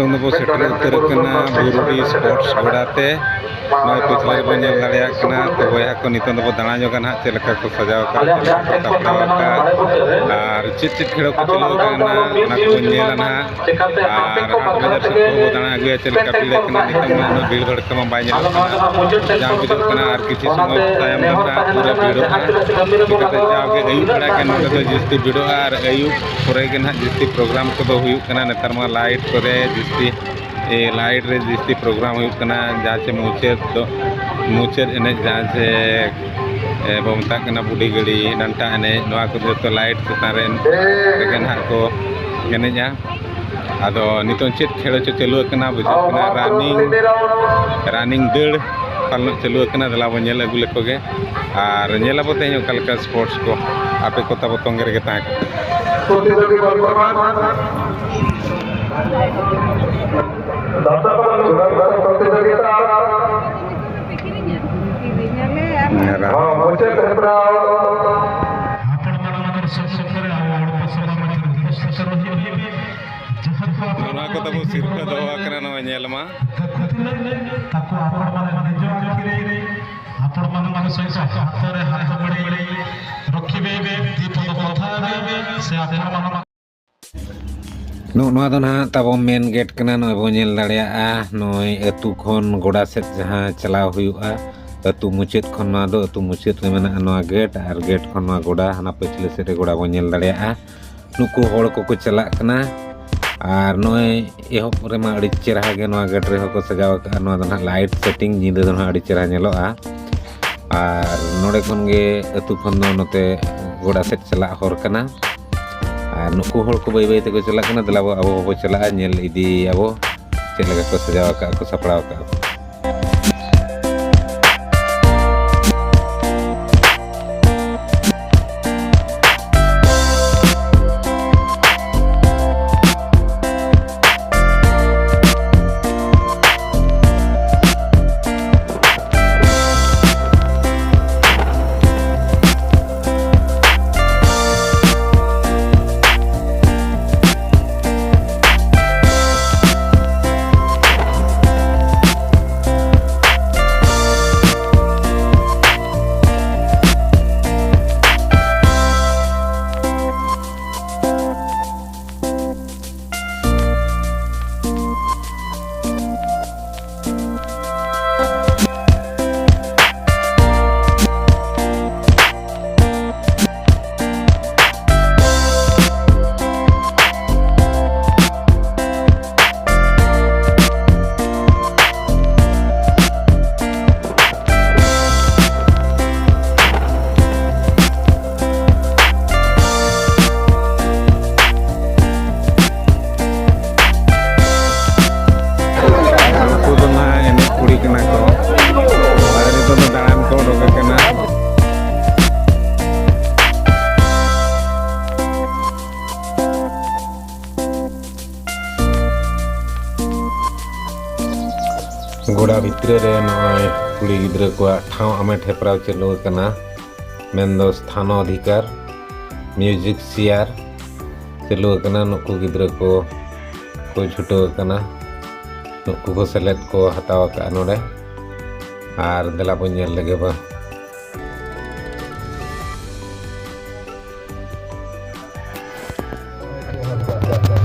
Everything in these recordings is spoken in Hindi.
नितों दो सेटर उतर कना बुरुडी स्पोर्ट्स गोड़ाते नय पिछले रे बन दाड़िया कना तो बया को नितों दो दाणा जो कना चे लेका को सजाव का सापड़ाव का और चित चित खेड़ो को चलो कना ना को नेला ना और 8 बजे से को दाणा अगुया चे लेका पीड़े कना नितों में भीड़ भड़ कमा बाय नेला जाम बिदो कना और किछि समय तायम ना पूरा भीड़ो का चिकते जावगे अयु बड़ा के नोडे दो जिस्ती भीड़ो और अयु पुरे के ना जिस्ती प्रोग्राम को दो हुयु कना नेतार मा लाइट करे जिस्ती लाइट रे जिस्ती प्रोग्राम हुयु कना जाचे मुचाद एने जाचे बमता कना बुढ़ी गड़ी डंटा एने नवा को जो लाइट चेतान रे ना को एनेजा आदो नितों चेत खेलो चालू कना बुझो कना रनिंग दड़ पालन चालू कना दला बो नेल अगु लेको गे और नेला बो तेन ओकालका स्पोर्ट्स को आपे को तब तोंगे रे ता सिरपा दवा नेलमा ना तब मेन गेट कना नय बो नेल दाड़िया नय अतु खन गोड़ा सेट जहां चलाव हुआ अतु मुचाद खन दो अतु मुचाद रे मेना नवा गेट और गेट खन नवा गोड़ा हना पिछले से रे गोड़ा बो नेल दाड़िया नुकु होड़ को चला कना और नय एहब रे मा अड़ी चेहरा गे नवा गेट रे को सजाव का नवा दना लाइट सेटिंग निंदा दना अड़ी चेहरा नेलोआ और नोडे खन गे अतु खन दो नते गोड़ा सेट चला होर कना और नुकु होड़ को बाय बाय ते को चला कना दला अब बो चला नेल इदी अब चेक लगा को सजाव का को सपड़ाव का गोड़ा भितरे रे नय कुड़ी गिद्रा को ठाव आमेट हेपराव चलो कना मेन स्थान अधिकार म्यूजिक चेयर चलो कना नुकु गिद्रा को छुटो कना नुकु को सेलेक्ट को हताव का नोडे और दला बो नेल लगे बा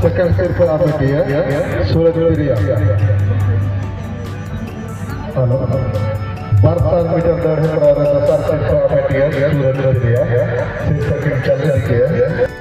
सेकंड स्टेज पर आप बैठिए सूरज प्रिया 12 मीटर दौड़ है प्रसार स्टेज पर आप बैठिए सूरज प्रिया 6 सेकंड चल रही है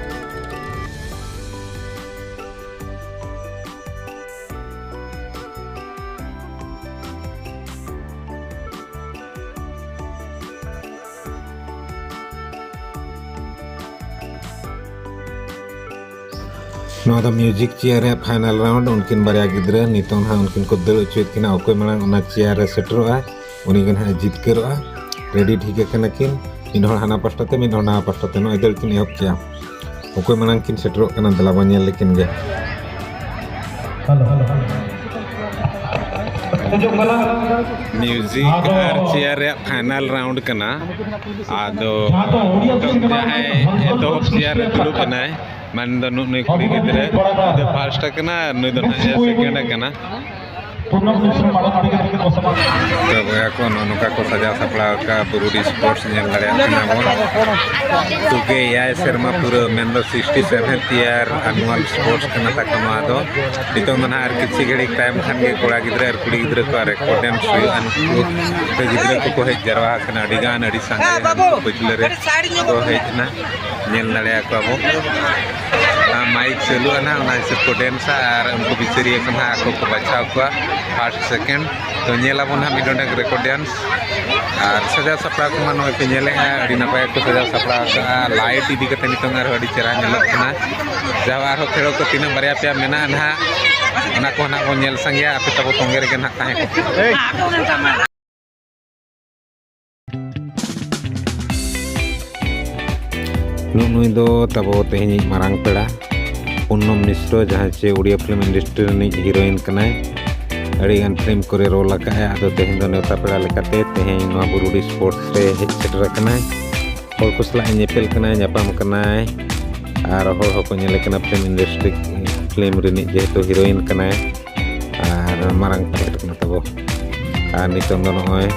नोदा म्यूजिक चेयर रे फाइनल राउंड उनकिन बारिया गिद्रा नितों हा उनकिन को दड़ चुत किना ओकोय मांग ओना चेयर रे सेटरोआ उनी गन हा जितकरोआ रेडी ठीक कना किन इन हर हाना पास्टाते मिन हना पास्टाते नो इदल किन एहब किया ओकोय मांग किन सेटरो कना दला बनेल लेकिन गे म्यूजिक और चेयर रे फाइनल राउंड कना आदो जहां तो चेयर रे दुड़ुब बनाय मान दो नुई कुड़ी गिद्रे नुई दो फर्स्ट कना नुई दो सेकेंड कना तो भैया को नौका को सजा सपड़ा का बुरुडी स्पोर्ट्स नेल दाड़े कना बोन तुके याय शर्मा पूरा मेन दो 67th ईयर एनुअल स्पोर्ट्स कना तकमा दो नितों दो ना आर किछि घड़ी टाइम खान के कोड़ा गिद्रे और कुड़ी गिद्रे को रेकॉर्डेंस हुई अनु ते गिद्रे को हेज जरवा कना अडिगान अडि संगे पछले रे तो हेजना नेल दाड़े को अब माइक चालू ना उना हिसाब को डांस और उनको बिचरिया कना को बचाव को फर्स्ट सेकेंड तो नेलाबन हा मिडोंडे रेकॉर्ड डांस और सजा सपड़ा को मान पे नेले अड़ी नपाय को सजा सपड़ा का लाइट इदी कते नितों आर अड़ी चेहरा नेलक कना जहां आरो खेलो को तीन बारिया पे मेना ना ओना को ना को नेल संगे आपे तब तोंगे रे ना ताहे को नुई दो तब तेहनी मारांग पेड़ा पूनम मिश्र जहाँ चे उड़िया फिल्म इंडस्ट्री रनी हीरोइन कनाय अड़ीगान फिल्म करे रोल लगा आदो तेहन दो नेवता पेड़ा लेकाते तेहन नवा बुरुडी स्पोर्ट्स रे हेज सेटर कनाय हर को सला नेपेल कनाय ᱧᱟᱯᱟᱢ कनाय आर हर हको नेले कना फिल्म इंडस्ट्री फिल्म रनी जेहेतु हीरोइन कनाय आर मारांग पेड़ा कना तबो आर नितों दो नय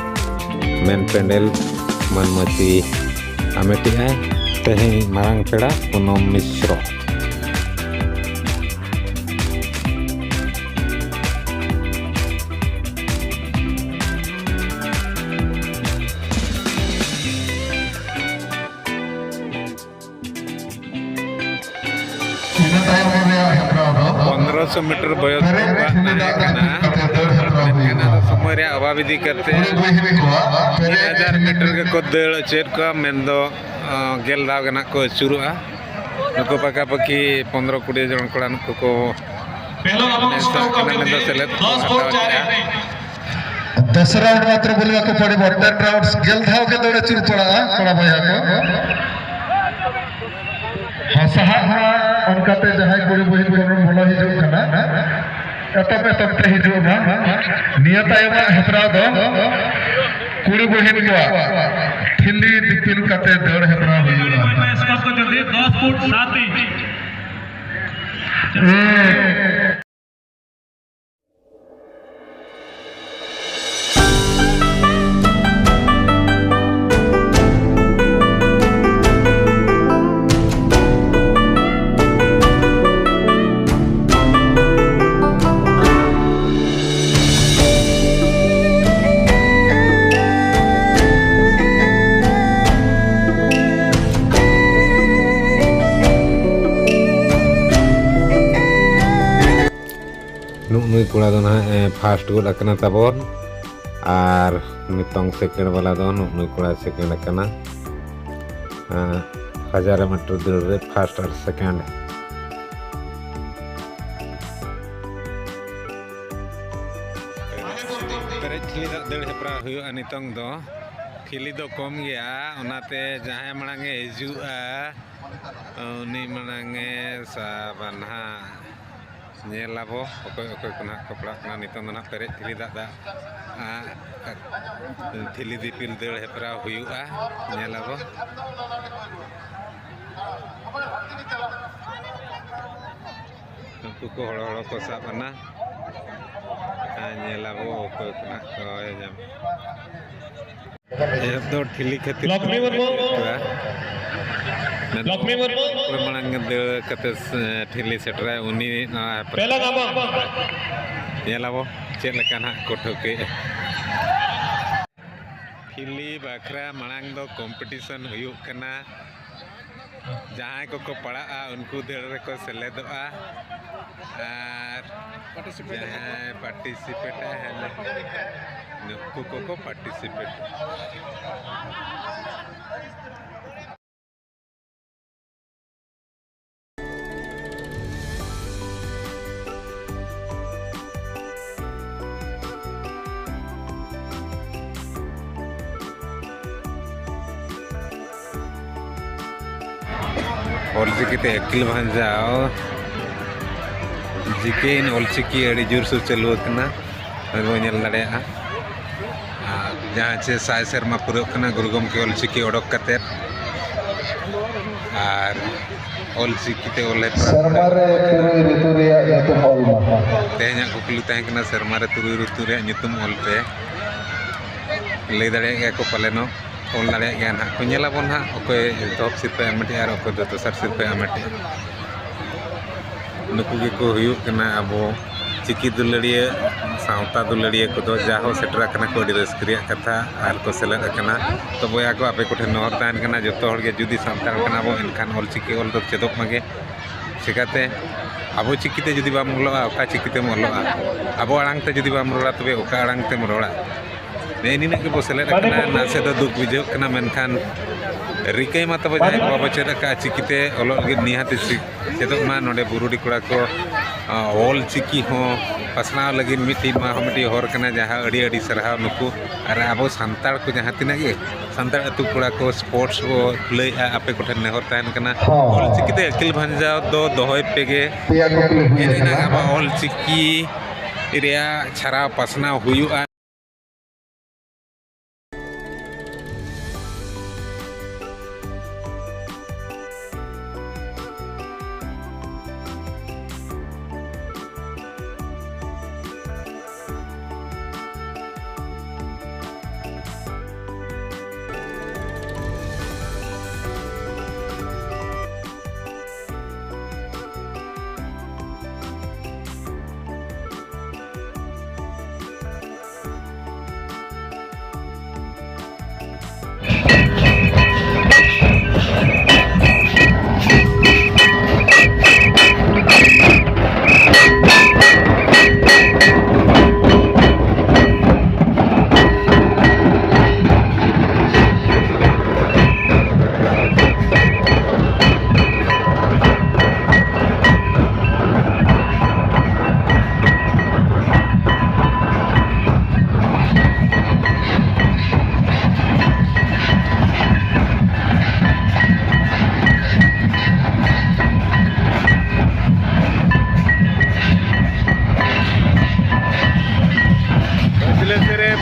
मेन पेंडल मनमती आमेटी आय तेहन मारांग पेड़ा पूनम मिश्र सौ मीटर बयस समय अभाव इदी करते 1000 मीटर के को दड़ चेद को मेन दो गेल दाव गना को चुरुआ नुको पका पकी 15-20 जन कोड़ा नुको को मेन दो सेलेक्ट दस राउंड मात्र बोलवा को पड़े 10 राउंड्स गेल धाव के दौड़े चुर पड़ा कोड़ा भैया को हसहा उनकाते जहां कुड़ी बहिन को बोला हिजो कना एतप ते हिजो ना नियतायमा हेपरा दो कुड़ी बहिन को ठिल्ली दिपिल काते दौड़ हेपरा हुइला स्कोर को जल्दी 10 फुट 7 इंच नुई कोड़ा दो ना फास्ट गोल अकना तबोन और नितोंग सेकेंड वाला दो नुई कोड़ा सेकेंड अकना 1000 मीटर दौड़ रे फास्ट और सेकेंड दौड़ हेपरा हुआ नितोंग दो खिली दो कम गया उनाते जहां मणांगे हिजुआ उनी मणांगे साबना नेलाबो ओकोय ओकोय को ना कपड़ा ना नितों ना पेरे थिली दादा थिली दिपिल दड़ हेपरा हुआ नेलाबो नुकु को हड़ को साबना नेलाबो ओकोय को ना को जाम ए दो थिली खातिर लक्ष्मी मुर्मू मणंग दड़ कते ठिली सेटरा उनी पहला नाम नेलाबो चेद लेका ना को ठोके ठिली बाखरा मणंग दो कंपटीशन हुयुक कना जहां को पड़ा उनको दड़ रे को सेलेदोआ और पार्टिसिपेट है नुकु को पार्टिसिपेट ऑलचिकी एक्टिल बन जाओ जिके इन ऑलचिकी अड़ी जोर से चलू दाड़े जहाँ चे साय सेरमा पूरा गुरु गमके ऑलचिकी ओडक और ᱚᱞᱪᱤᱠᱤ te ᱚᱞ ᱥᱮᱨᱢᱟ ᱨᱮ ᱛᱩᱨᱩᱭ ᱨᱤᱛᱩ ᱨᱮᱭᱟᱜ ᱧᱩᱛᱩᱢ ᱚᱞ ᱢᱟᱦᱟ ᱛᱮᱦᱮᱧᱟᱜ ᱠᱩᱠᱞᱤ ᱛᱟᱦᱮᱸ ᱠᱟᱱᱟ ᱥᱮᱨᱢᱟ ᱨᱮ ᱛᱩᱨᱩᱭ ᱨᱤᱛᱩ ᱨᱮᱭᱟᱜ ᱧᱩᱛᱩᱢ ᱚᱞ ᱯᱮ ᱞᱟᱹᱭ ᱫᱟᱲᱮᱭᱟᱜ ᱜᱮᱭᱟ ᱠᱚ ᱯᱟᱞᱮᱱᱚ ᱚᱞ ᱫᱟᱲᱮᱭᱟᱜ ᱜᱮᱭᱟ ᱱᱟᱦᱟᱜ ᱠᱚ ᱧᱮᱞᱟᱵᱚᱱ ᱱᱟᱦᱟᱜ ᱚᱠᱚᱭ ᱮᱛᱚᱦᱚᱵ ᱥᱤᱨᱯᱟᱹ ᱮᱢᱮᱴᱮᱜᱼᱟ ᱟᱨ ᱚᱠᱚᱭ ᱫᱚ ᱫᱚᱥᱟᱨ ᱥᱤᱨᱯᱟᱹ ᱮᱢᱮᱴᱮᱜᱼᱟ ᱱᱩᱠᱩ ᱜᱮᱠᱚ ᱦᱩᱭᱩᱜ ᱠᱟᱱᱟ ᱟᱵᱚ ᱪᱤᱠᱤ ᱫᱩᱞᱟᱹᱲᱤᱭᱟᱹ ᱥᱟᱶᱛᱟ ᱫᱩᱞᱟᱹᱲᱤᱭᱟᱹ ᱠᱚᱫᱚ ᱡᱟᱦᱚ ᱥᱮᱴᱮᱨ ᱟᱠᱟᱱᱟ ᱠᱚ ᱟᱹᱰᱤ ᱨᱟᱹᱥᱠᱟᱹ ᱨᱮᱭᱟᱜ ᱠᱟᱛᱷᱟ ᱟᱨ ᱠᱚ ᱥᱮᱞᱮᱫ ᱟᱠᱟᱱᱟ ᱛᱚ ᱵᱚᱭᱦᱟ ᱠᱚ ᱟᱯᱮ ᱠᱚᱴᱷᱮᱱ ᱱᱮᱦᱚᱨ ᱛᱟᱦᱮᱱ ᱠᱟᱱᱟ ᱡᱚᱛᱚ ᱦᱚᱲ ᱜᱮ ᱡᱩᱫᱤ ᱥᱟᱱᱛᱟᱲ ᱠᱟᱱᱟ ᱵᱚ ᱮᱱᱠᱷᱟन ᱚᱞᱪᱤᱠᱤ ᱚᱞ ᱫᱚ ᱪᱮᱫᱚᱜ ᱢᱟᱜᱮ ᱪᱤᱠᱟᱹᱛᱮ ᱟᱵᱚ ᱪᱤᱠᱤᱛᱮ ᱡᱩᱫᱤ ᱵᱟᱢ ᱚᱞᱚᱜᱼᱟ ᱚᱠᱟ ᱪᱤᱠᱤᱛᱮᱢ ᱚᱞᱚᱜᱼᱟ ᱟᱵᱚ ᱟᱲᱟᱝ te judi bam rola tobe oka arang tem rola ᱱᱤᱱᱟᱹᱜ ᱜᱮᱵᱚ ᱥᱮᱞᱮᱫ ᱟᱠᱟᱱᱟ ᱱᱟᱥᱮ ᱫᱚ ᱫᱩᱠ ᱵᱩᱡᱷᱟᱹᱜ ᱠᱟᱱᱟ ᱢᱮᱱᱠᱷᱟᱱ ᱨᱤᱠᱟᱹᱭ ᱢᱟ ᱛᱟᱵᱚ ᱡᱟᱦᱟᱸᱭ ᱠᱚ ᱵᱟᱵᱚ ᱪᱮᱫ ᱟᱠᱟᱫᱼᱟ ᱪᱤᱠᱤᱛᱮ ᱚᱞᱚᱜ ᱞᱟᱹᱜᱤᱫ ᱱᱤᱦᱟᱹᱛ ᱪᱮᱫᱚᱜ ᱢᱟ ᱱᱚᱰᱮ ᱵᱩᱨᱩᱰᱤ ᱠᱚᱲᱟ ᱠᱚ ᱚᱞ ᱪᱤᱠᱤ ᱦᱚᱸ ᱯᱟᱥᱱᱟᱣ ᱞᱟᱹᱜᱤᱫ ᱢᱤᱫᱴᱤᱡ ᱱᱚᱣᱟ ᱦᱚᱸ ᱢᱤᱫᱴᱤᱡ ᱦᱚᱨ ᱠᱟᱱᱟ ᱡᱟᱦᱟᱸ ᱟᱹᱰᱤ ᱟᱹᱰᱤ ᱥᱟᱨᱦᱟᱣ ᱱᱩᱠᱩ ᱟᱨ ᱟᱵᱚ ᱥᱟᱱᱛᱟᱲ ᱠᱚ ᱡᱟᱦᱟᱸ ᱛᱤᱱᱟᱹᱜ ᱜᱮ ᱥᱟᱱᱛᱟᱲ ᱟᱹᱛᱩ ᱠᱚᱲᱟ ᱠᱚ ᱥᱯᱳᱨᱴᱥ ᱵᱚ ᱠᱷᱩᱞᱟᱹᱭᱮᱜᱼᱟ ᱟᱯᱮ ᱠᱚᱴᱷᱮᱱ ᱱᱮᱦᱚᱨ ᱛᱟᱦᱮᱱ ᱠᱟᱱᱟ ᱚᱞ ᱪᱤᱠᱤᱛᱮ ᱟᱹᱠᱤᱞ ᱵᱷᱟᱧᱡᱟᱣ ᱫᱚ ᱫᱚᱦᱚᱭ ᱯᱮᱜᱮ ᱯᱮᱭᱟ ᱠᱩᱠᱞᱤ ᱦᱩᱭ ᱮᱱᱮᱱᱟᱝ ᱟᱠᱟᱱᱟ ᱟᱵᱚ ᱚᱞ ᱪᱤᱠᱤ ᱨᱮᱭᱟᱜ ᱪᱷᱟᱨᱟᱣ ᱯᱟᱥᱱᱟᱣ ᱦᱩᱭᱩᱜᱼᱟ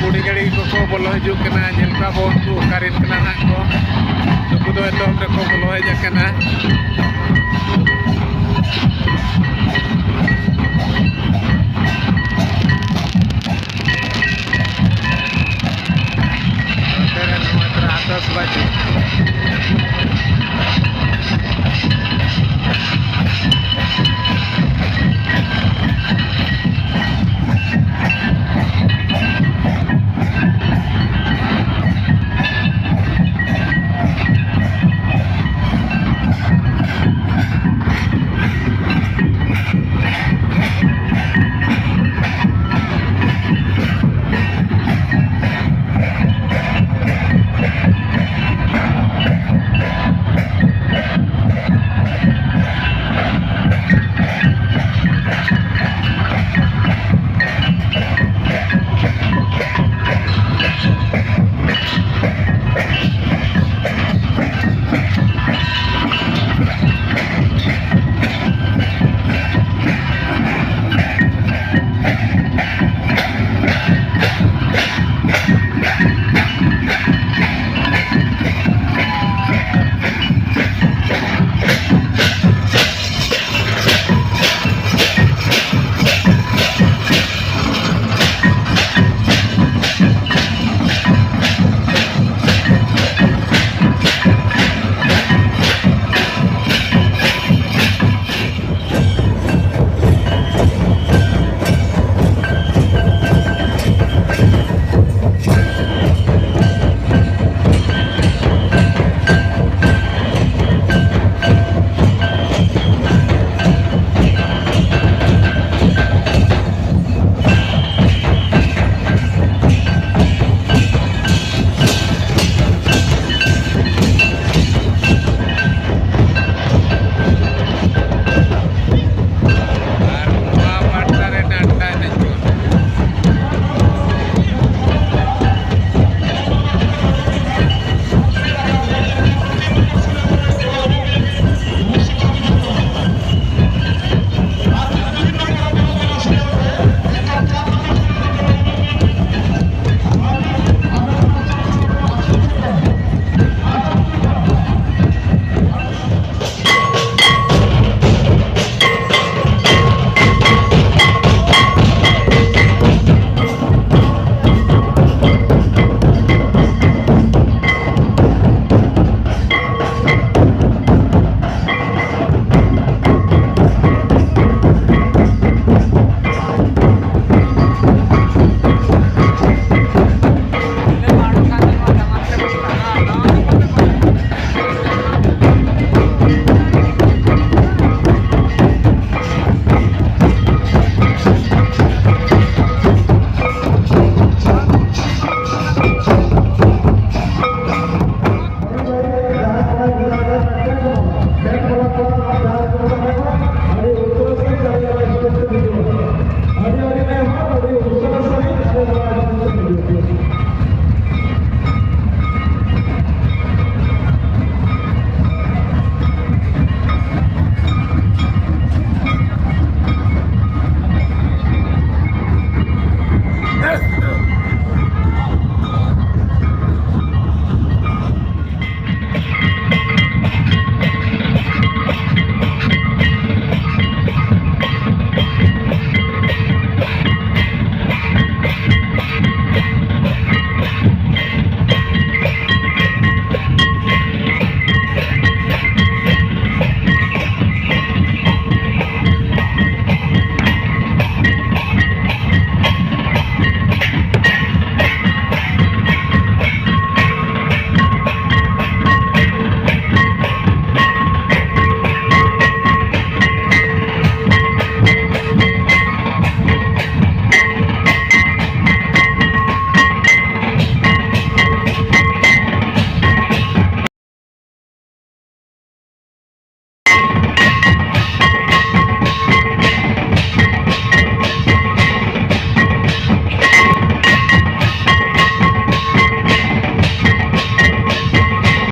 बुढ़ी गाड़ी को बोलो हजूक nyel ka bon tu karin kena nak ko nuku do eto ko bolo hej akana